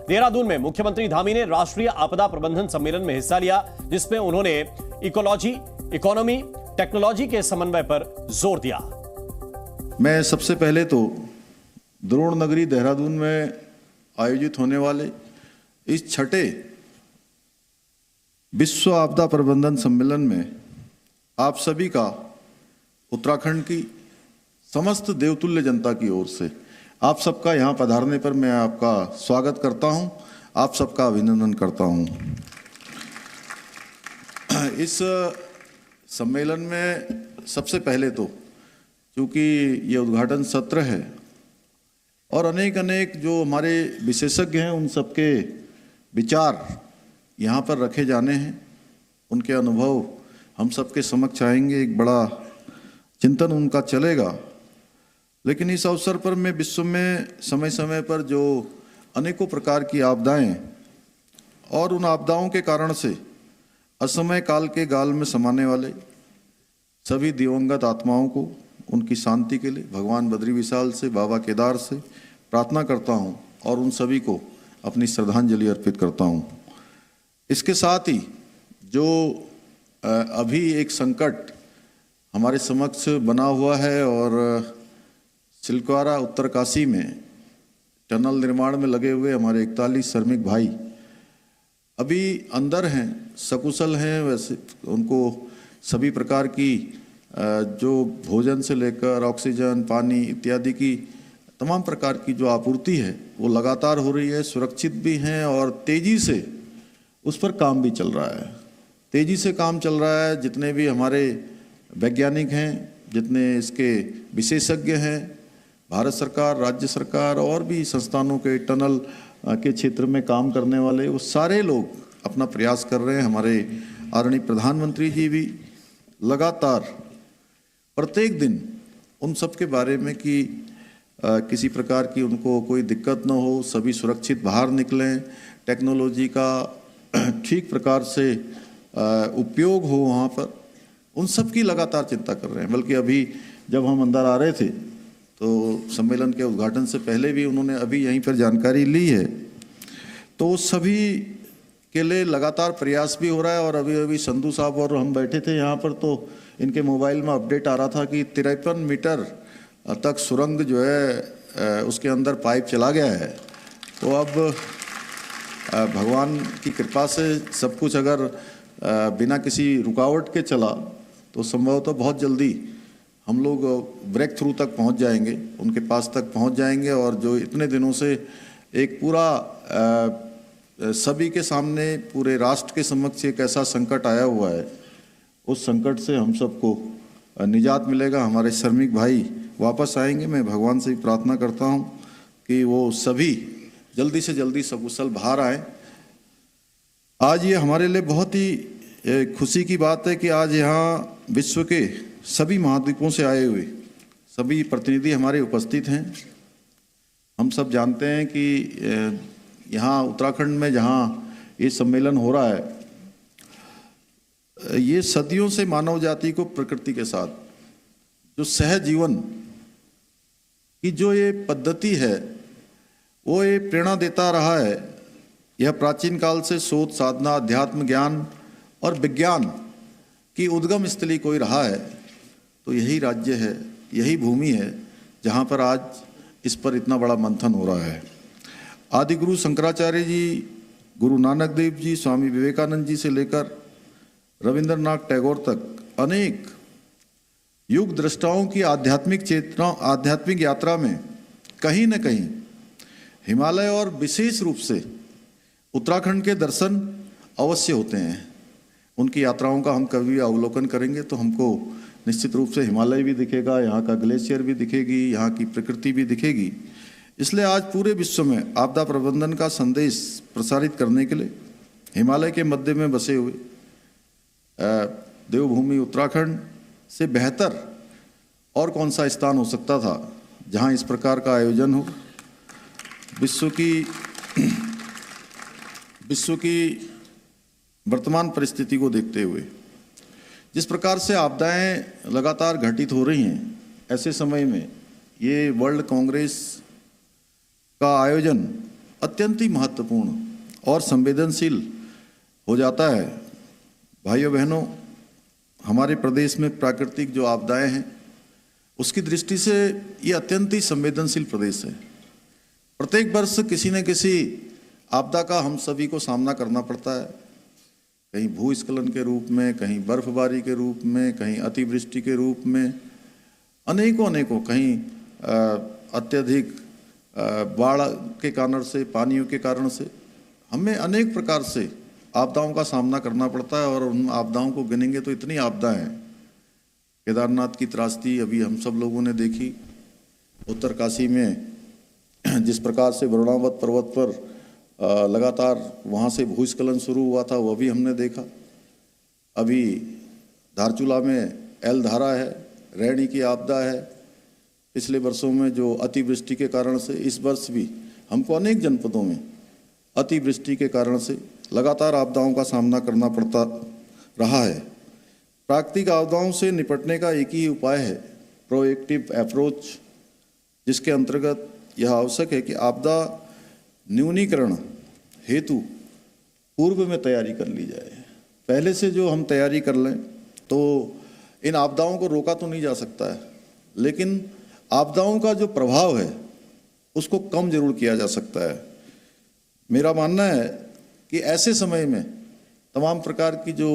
देहरादून में मुख्यमंत्री धामी ने राष्ट्रीय आपदा प्रबंधन सम्मेलन में हिस्सा लिया, जिसमें उन्होंने इकोलॉजी, इकोनॉमी, टेक्नोलॉजी के समन्वय पर जोर दिया। मैं सबसे पहले तो द्रोण नगरी देहरादून में आयोजित होने वाले इस छठे विश्व आपदा प्रबंधन सम्मेलन में आप सभी का उत्तराखंड की समस्त देवतुल्य जनता की ओर से आप सबका यहाँ पधारने पर मैं आपका स्वागत करता हूँ, आप सबका अभिनंदन करता हूँ। इस सम्मेलन में सबसे पहले तो क्योंकि ये उद्घाटन सत्र है और अनेक जो हमारे विशेषज्ञ हैं उन सबके विचार यहाँ पर रखे जाने हैं, उनके अनुभव हम सबके समक्ष आएंगे, एक बड़ा चिंतन उनका चलेगा। लेकिन इस अवसर पर मैं विश्व में समय समय पर जो अनेकों प्रकार की आपदाएं और उन आपदाओं के कारण से असमय काल के गाल में समाने वाले सभी दिवंगत आत्माओं को उनकी शांति के लिए भगवान बद्री विशाल से, बाबा केदार से प्रार्थना करता हूं और उन सभी को अपनी श्रद्धांजलि अर्पित करता हूं। इसके साथ ही जो अभी एक संकट हमारे समक्ष बना हुआ है और चिलक्वारा उत्तरकाशी में टनल निर्माण में लगे हुए हमारे 41 श्रमिक भाई अभी अंदर हैं, सकुशल हैं। वैसे उनको सभी प्रकार की जो भोजन से लेकर ऑक्सीजन, पानी इत्यादि की तमाम प्रकार की जो आपूर्ति है वो लगातार हो रही है, सुरक्षित भी हैं और तेज़ी से उस पर काम भी चल रहा है। तेज़ी से काम चल रहा है। जितने भी हमारे वैज्ञानिक हैं, जितने इसके विशेषज्ञ हैं, भारत सरकार, राज्य सरकार और भी संस्थानों के टनल के क्षेत्र में काम करने वाले, वो सारे लोग अपना प्रयास कर रहे हैं। हमारे आदरणीय प्रधानमंत्री जी भी लगातार प्रत्येक दिन उन सब के बारे में कि किसी प्रकार की उनको कोई दिक्कत न हो, सभी सुरक्षित बाहर निकलें, टेक्नोलॉजी का ठीक प्रकार से उपयोग हो वहाँ पर, उन सब की लगातार चिंता कर रहे हैं। बल्कि अभी जब हम अंदर आ रहे थे तो सम्मेलन के उद्घाटन से पहले भी उन्होंने अभी यहीं पर जानकारी ली है, तो सभी के लिए लगातार प्रयास भी हो रहा है। और अभी संधू साहब और हम बैठे थे यहाँ पर तो इनके मोबाइल में अपडेट आ रहा था कि 53 मीटर तक सुरंग जो है उसके अंदर पाइप चला गया है। तो अब भगवान की कृपा से सब कुछ अगर बिना किसी रुकावट के चला तो संभवतः बहुत जल्दी हम लोग ब्रेक थ्रू तक पहुंच जाएंगे, उनके पास तक पहुंच जाएंगे। और जो इतने दिनों से एक पूरा सभी के सामने, पूरे राष्ट्र के समक्ष एक ऐसा संकट आया हुआ है, उस संकट से हम सबको निजात मिलेगा, हमारे श्रमिक भाई वापस आएंगे। मैं भगवान से भी प्रार्थना करता हूं कि वो सभी जल्दी से जल्दी सकुशल बाहर आएँ। आज ये हमारे लिए बहुत ही खुशी की बात है कि आज यहाँ विश्व के सभी महाद्वीपों से आए हुए सभी प्रतिनिधि हमारे उपस्थित हैं। हम सब जानते हैं कि यहाँ उत्तराखंड में जहाँ ये सम्मेलन हो रहा है, ये सदियों से मानव जाति को प्रकृति के साथ जो सहज जीवन की जो ये पद्धति है वो ये प्रेरणा देता रहा है। यह प्राचीन काल से शोध, साधना, अध्यात्म, ज्ञान और विज्ञान की उद्गम स्थली कोई रहा है तो यही राज्य है, यही भूमि है जहाँ पर आज इस पर इतना बड़ा मंथन हो रहा है। आदि गुरु शंकराचार्य जी, गुरु नानक देव जी, स्वामी विवेकानंद जी से लेकर रविंद्रनाथ टैगोर तक अनेक युग दृष्टाओं की आध्यात्मिक यात्रा में कहीं न कहीं हिमालय और विशेष रूप से उत्तराखंड के दर्शन अवश्य होते हैं। उनकी यात्राओं का हम कभी अवलोकन करेंगे तो हमको निश्चित रूप से हिमालय भी दिखेगा, यहाँ का ग्लेशियर भी दिखेगी, यहाँ की प्रकृति भी दिखेगी। इसलिए आज पूरे विश्व में आपदा प्रबंधन का संदेश प्रसारित करने के लिए हिमालय के मध्य में बसे हुए देवभूमि उत्तराखंड से बेहतर और कौन सा स्थान हो सकता था जहाँ इस प्रकार का आयोजन हो। विश्व की वर्तमान परिस्थिति को देखते हुए जिस प्रकार से आपदाएं लगातार घटित हो रही हैं, ऐसे समय में ये वर्ल्ड कांग्रेस का आयोजन अत्यंत ही महत्वपूर्ण और संवेदनशील हो जाता है। भाइयों बहनों, हमारे प्रदेश में प्राकृतिक जो आपदाएं हैं उसकी दृष्टि से ये अत्यंत ही संवेदनशील प्रदेश है। प्रत्येक वर्ष किसी न किसी आपदा का हम सभी को सामना करना पड़ता है, कहीं भूस्खलन के रूप में, कहीं बर्फबारी के रूप में, कहीं अतिवृष्टि के रूप में, अनेकों कहीं अत्यधिक बाढ़ के कारण से, पानियों के कारण से हमें अनेक प्रकार से आपदाओं का सामना करना पड़ता है। और उन आपदाओं को गिनेंगे तो इतनी आपदाएं हैं। केदारनाथ की त्रासदी अभी हम सब लोगों ने देखी, उत्तरकाशी में जिस प्रकार से वरुणावत पर्वत पर लगातार वहाँ से भूस्खलन शुरू हुआ था वो भी हमने देखा। अभी धारचूला में एलधारा है, रैणी की आपदा है। पिछले वर्षों में जो अतिवृष्टि के कारण से, इस वर्ष भी हमको अनेक जनपदों में अतिवृष्टि के कारण से लगातार आपदाओं का सामना करना पड़ता रहा है। प्राकृतिक आपदाओं से निपटने का एक ही उपाय है, प्रोएक्टिव अप्रोच, जिसके अंतर्गत यह आवश्यक है कि आपदा न्यूनीकरण हेतु पूर्व में तैयारी कर ली जाए। पहले से जो हम तैयारी कर लें तो इन आपदाओं को रोका तो नहीं जा सकता है, लेकिन आपदाओं का जो प्रभाव है उसको कम जरूर किया जा सकता है। मेरा मानना है कि ऐसे समय में तमाम प्रकार की जो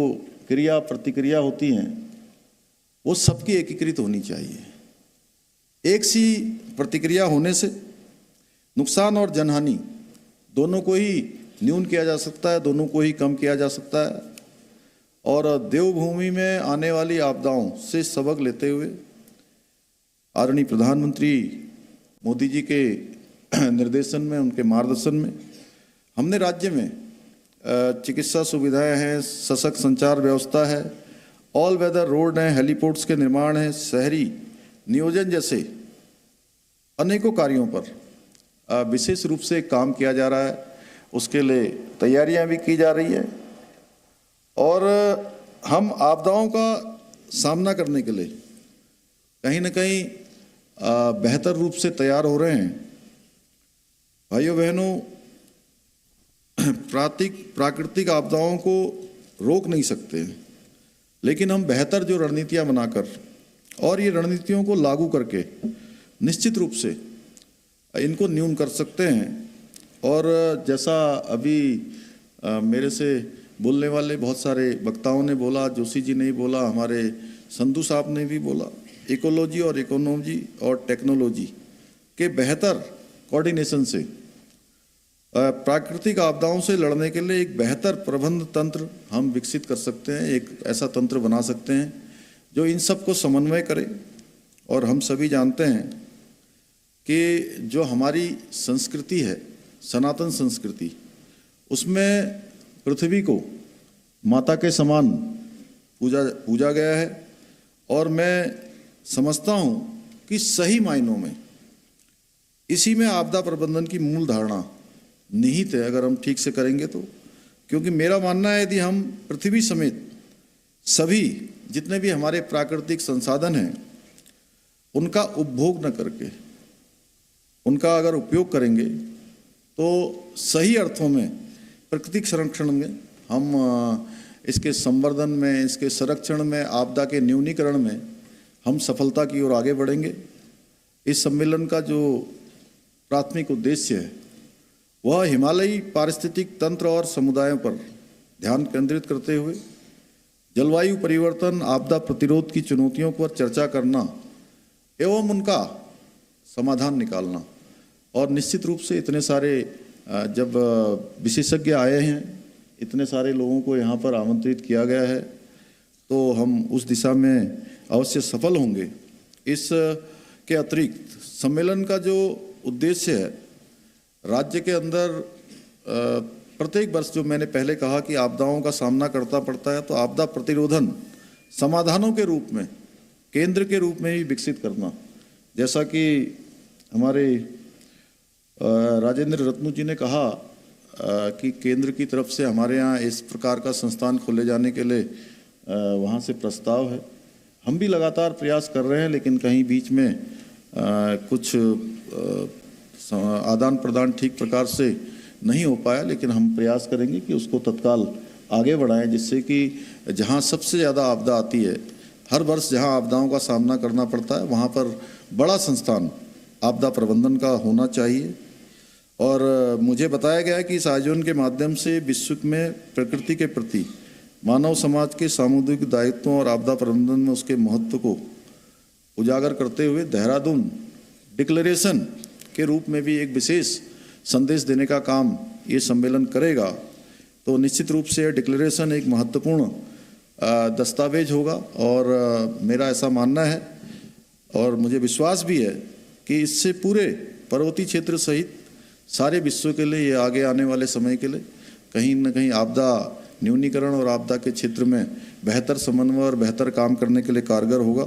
क्रिया प्रतिक्रिया होती हैं वो सबकी एकीकृत होनी चाहिए। एक सी प्रतिक्रिया होने से नुकसान और जनहानि दोनों को ही न्यून किया जा सकता है, दोनों को ही कम किया जा सकता है। और देवभूमि में आने वाली आपदाओं से सबक लेते हुए आदरणीय प्रधानमंत्री मोदी जी के निर्देशन में, उनके मार्गदर्शन में हमने राज्य में चिकित्सा सुविधाएं हैं, सशक्त संचार व्यवस्था है, ऑल वेदर रोड हैं, हेलीपोर्ट्स के निर्माण है, शहरी नियोजन जैसे अनेकों कार्यों पर विशेष रूप से काम किया जा रहा है। उसके लिए तैयारियां भी की जा रही है और हम आपदाओं का सामना करने के लिए कहीं न कहीं बेहतर रूप से तैयार हो रहे हैं। भाइयों बहनों, प्राकृतिक आपदाओं को रोक नहीं सकते, लेकिन हम बेहतर जो रणनीतियां बनाकर और ये रणनीतियों को लागू करके निश्चित रूप से इनको न्यून कर सकते हैं। और जैसा अभी मेरे से बोलने वाले बहुत सारे वक्ताओं ने बोला, जोशी जी ने ही बोला, हमारे संधू साहब ने भी बोला, इकोलॉजी और इकोनॉमी और टेक्नोलॉजी के बेहतर कोऑर्डिनेशन से प्राकृतिक आपदाओं से लड़ने के लिए एक बेहतर प्रबंध तंत्र हम विकसित कर सकते हैं। एक ऐसा तंत्र बना सकते हैं जो इन सब को समन्वय करे। और हम सभी जानते हैं कि जो हमारी संस्कृति है, सनातन संस्कृति, उसमें पृथ्वी को माता के समान पूजा गया है। और मैं समझता हूँ कि सही मायनों में इसी में आपदा प्रबंधन की मूल धारणा निहित है, अगर हम ठीक से करेंगे तो। क्योंकि मेरा मानना है यदि हम पृथ्वी समेत सभी जितने भी हमारे प्राकृतिक संसाधन हैं उनका उपभोग न करके उनका अगर उपयोग करेंगे तो सही अर्थों में प्राकृतिक संरक्षण में हम इसके संवर्धन में, इसके संरक्षण में, आपदा के न्यूनीकरण में हम सफलता की ओर आगे बढ़ेंगे। इस सम्मेलन का जो प्राथमिक उद्देश्य है वह हिमालयी पारिस्थितिक तंत्र और समुदायों पर ध्यान केंद्रित करते हुए जलवायु परिवर्तन, आपदा प्रतिरोध की चुनौतियों पर चर्चा करना एवं उनका समाधान निकालना। और निश्चित रूप से इतने सारे जब विशेषज्ञ आए हैं, इतने सारे लोगों को यहाँ पर आमंत्रित किया गया है, तो हम उस दिशा में अवश्य सफल होंगे। इस के अतिरिक्त सम्मेलन का जो उद्देश्य है, राज्य के अंदर प्रत्येक वर्ष जो मैंने पहले कहा कि आपदाओं का सामना करना पड़ता है, तो आपदा प्रतिरोधन समाधानों के रूप में, केंद्र के रूप में ही विकसित करना। जैसा कि हमारे राजेंद्र रत्नू जी ने कहा कि केंद्र की तरफ से हमारे यहाँ इस प्रकार का संस्थान खोले जाने के लिए वहाँ से प्रस्ताव है। हम भी लगातार प्रयास कर रहे हैं, लेकिन कहीं बीच में कुछ आदान प्रदान ठीक प्रकार से नहीं हो पाया, लेकिन हम प्रयास करेंगे कि उसको तत्काल आगे बढ़ाएं, जिससे कि जहां सबसे ज़्यादा आपदा आती है, हर वर्ष जहां आपदाओं का सामना करना पड़ता है, वहां पर बड़ा संस्थान आपदा प्रबंधन का होना चाहिए। और मुझे बताया गया है कि इस आयोजन के माध्यम से विश्व में प्रकृति के प्रति मानव समाज के सामुदायिक दायित्वों और आपदा प्रबंधन में उसके महत्व को उजागर करते हुए देहरादून डिक्लेरेशन के रूप में भी एक विशेष संदेश देने का काम ये सम्मेलन करेगा। तो निश्चित रूप से डिक्लेरेशन एक महत्वपूर्ण दस्तावेज होगा और मेरा ऐसा मानना है और मुझे विश्वास भी है कि इससे पूरे पर्वतीय क्षेत्र सहित सारे विश्व के लिए, ये आगे आने वाले समय के लिए कहीं न कहीं आपदा न्यूनीकरण और आपदा के क्षेत्र में बेहतर समन्वय और बेहतर काम करने के लिए कारगर होगा।